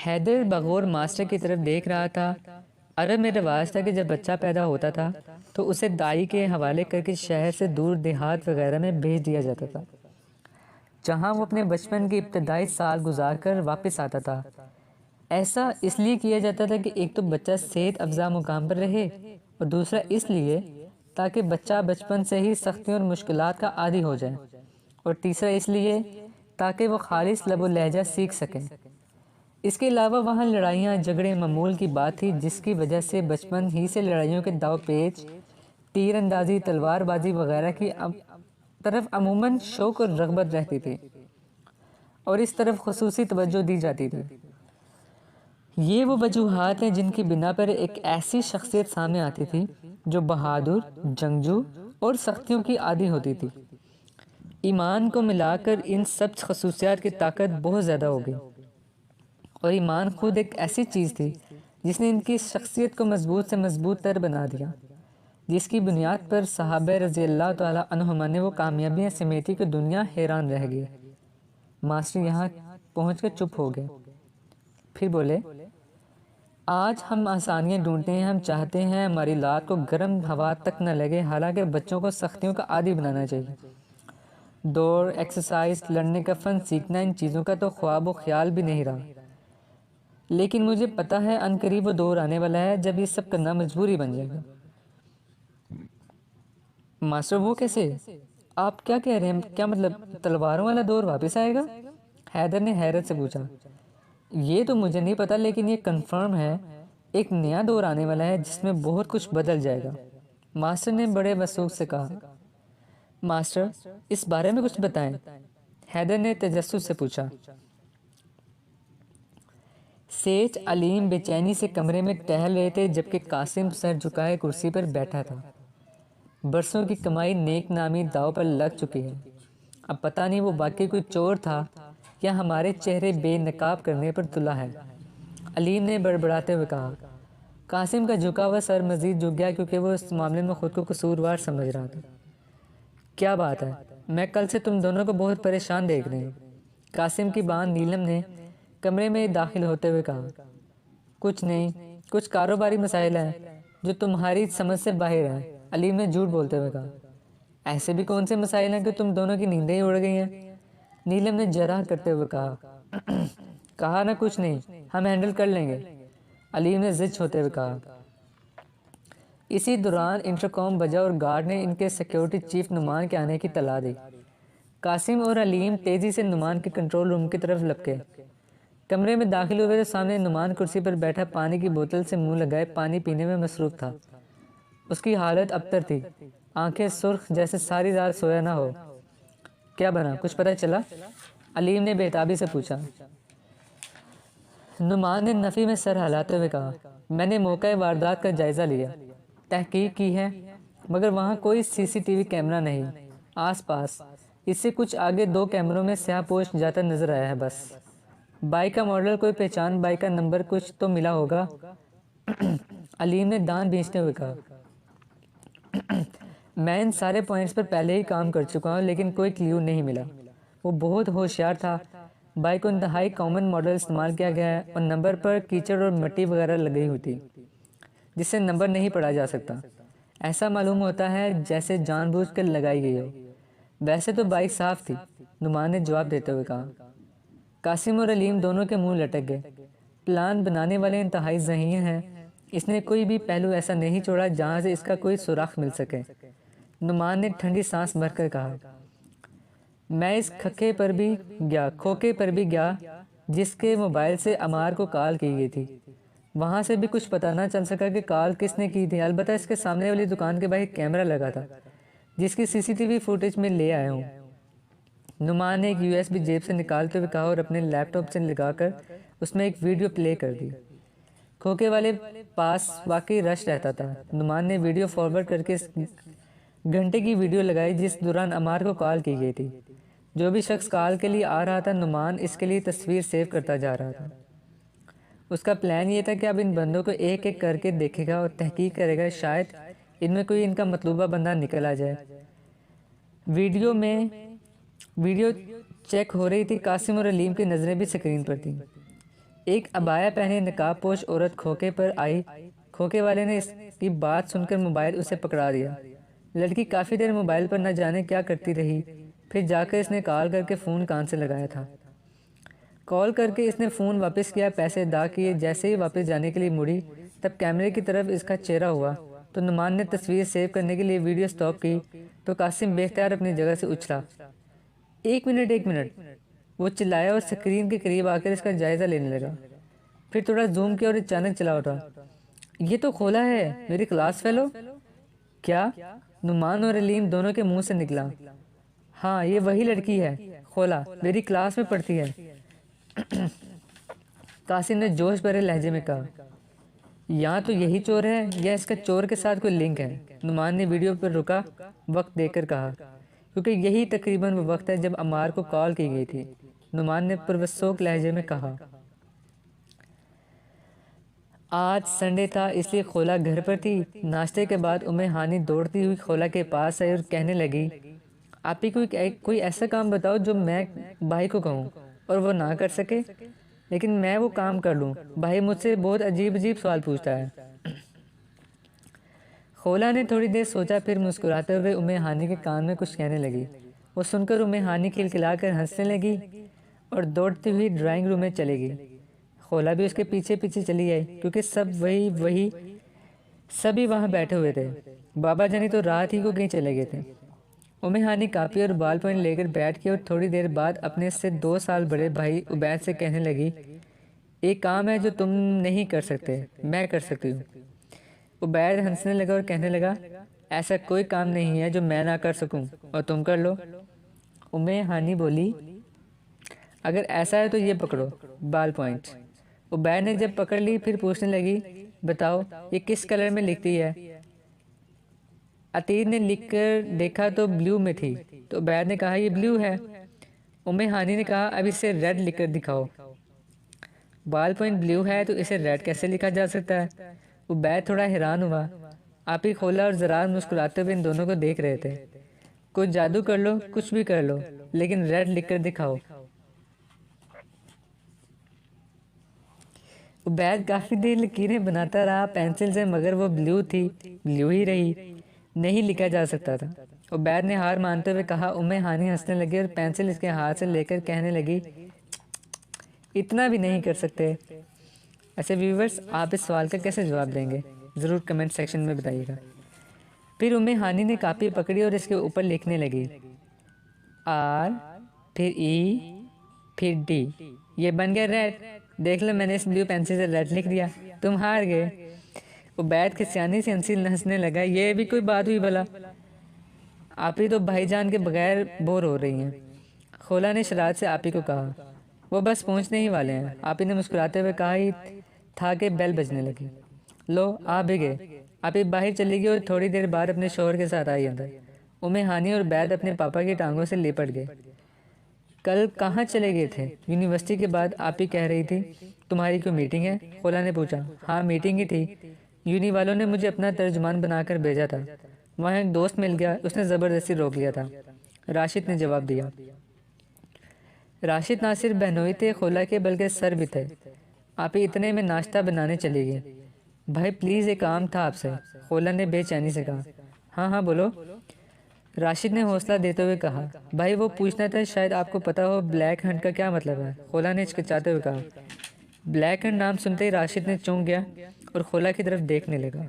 Haider बगौर master की तरफ देख रहा था। अरब में रिवाज था कि जब बच्चा पैदा होता था तो उसे दाई के हवाले करके शहर से दूर देहात वगैरह में भेज दिया जाता था, जहां वो अपने बचपन के इब्तदाई साल गुजार कर वापस आता था। ऐसा इसलिए किया जाता था कि एक तो बच्चा सेहत अफजा मुकाम पर रहे, और दूसरा इसलिए ताकि बच्चा बचपन से ही सख्तियों और मुश्किलात का आदी हो जाए, और तीसरा इसलिए ताकि वो खालिस लबो लहजा सीख सकें। इसके अलावा वहाँ लड़ाइयाँ झगड़े मामूल की बात थी, जिसकी वजह से बचपन ही से लड़ाइयों के दाव पेच, तीर अंदाजी, तलवारबाजी वगैरह की तरफ अमूमन शौक और रगबत रहती थी, और इस तरफ खुसूसी तवज्जो दी जाती थी। ये वो वजूहात हैं जिनकी बिना पर एक ऐसी शख्सियत सामने आती थी जो बहादुर, जंगजू और सख्तियों की आदी होती थी। ईमान को मिलाकर इन सब खसूसियात की ताकत बहुत ज़्यादा हो गई, और ईमान खुद एक ऐसी चीज़ थी जिसने इनकी शख्सियत को मजबूत से मजबूत तर बना दिया, जिसकी बुनियाद पर सहाबा रज़ी अल्लाह तआला अन्हुम ने वो कामयाबियाँ समेटी कि दुनिया हैरान रह गई। मास्टर यहाँ पहुँचकर चुप हो गए, फिर बोले, आज हम आसानियाँ ढूंढते हैं, हम चाहते हैं हमारी लात को गर्म हवा तक न लगे, हालांकि बच्चों को सख्तियों का आदी बनाना चाहिए। दौड़, एक्सरसाइज, लड़ने का फन सीखना, इन चीज़ों का तो ख्वाब व ख्याल भी नहीं रहा, लेकिन मुझे पता है अनकरीब वो दौर आने वाला है जब ये सब करना मजबूरी बन जाएगा। मास्टर वो कैसे? आप क्या कह रहे हैं? क्या मतलब तलवारों वाला दौर वापस आएगा? हैदर ने हैरत से पूछा। ये तो मुझे नहीं पता, लेकिन ये कंफर्म है, एक नया दौर आने वाला है जिसमें बहुत कुछ बदल जाएगा। मास्टर ने बड़े वसूख से कहा। मास्टर, इस बारे में कुछ बताएं, हैदर ने तजस्सुस से पूछा। सेठ अलीम बेचैनी से कमरे में टहल रहे थे, जबकि कासिम सर झुकाए कुर्सी पर बैठा था। बरसों की कमाई नेक नामी दाव पर लग चुकी है। अब पता नहीं वो बाकी कोई चोर था या हमारे चेहरे बेनकाब करने पर तुला है, अलीम ने बड़बड़ाते हुए कहा। कासिम का झुका हुआ सर मजीद झुक गया, क्योंकि वो इस मामले में खुद को कसूरवार समझ रहा था। क्या बात है? मैं कल से तुम दोनों को बहुत परेशान देख रही हूँ, कासिम की बात नीलम ने कमरे में दाखिल होते हुए कहा। कुछ नहीं, कुछ कारोबारी मसाइल हैं जो तुम्हारी समझ से बाहर हैं, अलीम ने झूठ बोलते हुए कहा। ऐसे भी कौन से मसाइल हैं कि तुम दोनों की नींदें ही उड़ गई हैं? नीलम ने जरा करते हुए कहा। कहा ना कुछ नहीं, हम हैंडल कर लेंगे, अलीम ने जिद होते हुए कहा। इसी दौरान इंटरकॉम बजा और गार्ड ने इनके सिक्योरिटी चीफ नुमान के आने की तला दी। कासिम और अलीम तेजी से नुमान के कंट्रोल रूम की तरफ लपके। कमरे में दाखिल हुए तो सामने नुमान कुर्सी पर बैठा पानी की बोतल से मुंह लगाए पानी पीने में मसरूफ था। उसकी हालत अबतर थी, आंखें सुर्ख जैसे सारी रात सोया ना हो। क्या बना, कुछ पता चला? अलीम ने बेताबी से पूछा। नुमान ने नफ़ी में सर हिलाते हुए कहा। मैंने मौका वारदात का जायज़ा लिया, तहकीक की है, मगर वहाँ कोई सीसीटीवी कैमरा नहीं आसपास। इससे कुछ आगे 2 कैमरों में स्याहपोश जाता नजर आया है बस। बाइक का मॉडल, कोई पहचान, बाइक का नंबर कुछ तो मिला होगा, अलीम ने दांत भींचते हुए कहा। मैं इन सारे पॉइंट्स पर पहले ही काम कर चुका हूँ, लेकिन कोई क्ल्यू नहीं मिला। वो बहुत होशियार था। बाइक को इंतहाई कॉमन मॉडल इस्तेमाल किया गया है, और नंबर पर कीचड़ और मिट्टी वगैरह लगी हुई थी, जिससे नंबर नहीं पढ़ा जा सकता। ऐसा मालूम होता है जैसे जानबूझकर लगाई गई हो। वैसे तो बाइक साफ थी, नुमान ने जवाब देते हुए कहा। कासिम और अलीम दोनों के मुंह लटक गए। प्लान बनाने वाले इंतहाई ज़हीन हैं, इसने कोई भी पहलू ऐसा नहीं छोड़ा जहाँ से इसका कोई सुराख मिल सके। नुमान ने ठंडी सांस भरकर कहा। मैं इस खोखे पर भी गया जिसके मोबाइल से अमार को कॉल की गई थी। वहाँ से भी कुछ पता ना चल सका कि कॉल किसने की थी। अलबत्ता इसके सामने वाली दुकान के बाहर कैमरा लगा था, जिसकी सीसीटीवी फुटेज में ले आया हूँ। नुमान ने एक यूएसबी जेब से निकालते हुए कहा और अपने लैपटॉप से लगाकर उसमें एक वीडियो प्ले कर दी। खोखे वाले पास वाकई रश रहता था। नुमान ने वीडियो फॉरवर्ड करके घंटे की वीडियो लगाई जिस दौरान अमार को कॉल की गई थी। जो भी शख्स कॉल के लिए आ रहा था, नुमान इसके लिए तस्वीर सेव करता जा रहा था। उसका प्लान ये था कि अब इन बंदों को एक एक करके देखेगा और तहकीक करेगा, शायद इनमें कोई इनका मतलूबा बंदा निकल आ जाए। वीडियो चेक हो रही थी। कासिम और अलीम की नज़रें भी स्क्रीन पर थीं। एक अबाया पहने नकाबपोश औरत खोखे पर आई। खोखे वाले ने इसकी बात सुनकर मोबाइल उसे पकड़ा दिया। लड़की काफ़ी देर मोबाइल पर न जाने क्या करती रही। फिर जाकर इसने कॉल करके फ़ोन कान से लगाया था। कॉल करके इसने फ़ोन वापस किया, पैसे अदा किए। जैसे ही वापस जाने के लिए मुड़ी तब कैमरे की तरफ इसका चेहरा हुआ तो नुमान ने तस्वीर सेव करने के लिए वीडियो स्टॉप की तो कासिम बेख्तियार अपनी जगह से उछला। एक मिनट, एक मिनट, वो चिल्लाया और स्क्रीन के करीब आकर इसका जायज़ा लेने लगा। फिर थोड़ा जूम किया और अचानक चला उठा। ये तो खोला है, मेरी क्लास फेलो। क्या? नुमान और अलीम दोनों के मुंह से निकला। हाँ, ये वही लड़की है, खोला, मेरी क्लास में पढ़ती है। कासिम ने जोश भरे लहजे में कहा। यहाँ तो यही चोर है या इसका चोर के साथ कोई लिंक है? नुमान ने वीडियो पर रुका वक्त देखकर कहा, क्योंकि यही तकरीबन वो वक्त है जब अमार को कॉल की गई थी। नुमान ने पुरवसोक लहजे में कहा। आज संडे था इसलिए खोला घर पर थी। नाश्ते के बाद उम्मे हानी दौड़ती हुई खोला के पास आई और कहने लगी, आप ही कोई ऐसा काम बताओ जो मैं भाई को कहूँ और वो ना कर सके, लेकिन मैं वो काम कर लूँ। भाई मुझसे बहुत अजीब अजीब सवाल पूछता है। खोला ने थोड़ी देर सोचा, फिर मुस्कुराते हुए उम्मे हानी के कान में कुछ कहने लगी। वो सुनकर उम्मे हानी खिलखिलाकर हंसने लगी और दौड़ती हुई ड्राइंग रूम में चली गई। खोला भी उसके पीछे पीछे चली आई, क्योंकि सभी वहाँ बैठे हुए थे। बाबा जानी तो रात ही को कहीं चले गए थे। उम्मे हानी कापी और बाल पेन लेकर बैठ गई और थोड़ी देर बाद अपने से 2 साल बड़े भाई उबैद से कहने लगी, एक काम है जो तुम नहीं कर सकते, मैं कर सकती हूँ। उबैद हंसने लगा और कहने लगा, ऐसा कोई काम नहीं है जो मैं ना कर सकूँ और तुम कर लो। उम्मे हानी बोली, अगर ऐसा है तो ये पकड़ो, बाल पॉइंट। उबैद ने जब पकड़ ली फिर पूछने लगी, बताओ ये किस कलर में लिखती है? अतीत ने लिखकर देखा तो ब्लू में थी, तो उबैद ने कहा, ये ब्लू है। उम्मे हानी ने कहा, अब इसे रेड लिखकर दिखाओ। बाल पॉइंट ब्लू है तो इसे रेड कैसे लिखा जा सकता है? उबैद थोड़ा हैरान हुआ। आप ही खोला और ज़रा मुस्कुराते हुए इन दोनों को देख रहे थे। कुछ जादू कर लो, कुछ भी कर लो, लेकिन रेड लिखकर दिखाओ। उबैद काफ़ी देर लकीरें बनाता रहा पेंसिल से, मगर वो ब्लू थी, ब्लू ही रही, नहीं लिखा जा सकता था। उबैद ने हार मानते हुए कहा। उम्मे हानी हंसने लगी और पेंसिल इसके हाथ से लेकर कहने लगी, इतना भी नहीं कर सकते। ऐसे व्यूवर्स, आप इस सवाल का कैसे जवाब देंगे? ज़रूर कमेंट सेक्शन में बताइएगा। फिर उम्मे हानी ने कापी पकड़ी और इसके ऊपर लिखने लगी, आर, फिर ई, फिर डी। ये बन गया रेड। देख लो, मैंने इस ब्लू पेंसिल से रेड लिख दिया, तुम हार गए। उबैद खिसियानी से हंसने लगा, ये भी कोई बात हुई भला? आप ही तो भाईजान के बगैर बोर हो रही हैं। खोला ने शरारत से आप ही को कहा। वो बस पहुंचने ही वाले हैं। आप ही ने मुस्कुराते हुए कहा ही था कि बेल बजने लगी। लो, आ भी गए। आप ही बाहर चली गई और थोड़ी देर बाद अपने शोहर के साथ आई अंदर। उम्मे हानी और उबैद अपने पापा की टांगों से लिपट गए। कल कहाँ चले गए थे? यूनिवर्सिटी के बाद आप ही कह रही थी तुम्हारी कोई मीटिंग है? खोला ने पूछा। हाँ, मीटिंग ही थी। यूनी वालों ने मुझे अपना तर्जुमान बनाकर भेजा था। वहाँ एक दोस्त मिल गया, उसने ज़बरदस्ती रोक लिया था, राशिद ने जवाब दिया। राशिद ना सिर्फ बहनोई थे खोला के, बल्कि सर भी थे। आप ही इतने में नाश्ता बनाने चली गई। भाई प्लीज़, एक काम था आपसे, खोला ने बेचैनी से कहा। हाँ हाँ बोलो, राशिद ने हौसला देते हुए कहा। भाई वो पूछना था, शायद आपको पता हो ब्लैक हंट का क्या मतलब है? खोला ने हिचकिचाते हुए कहा। ब्लैक हंट नाम सुनते ही राशिद ने चौंक गया और खोला की तरफ देखने लगा।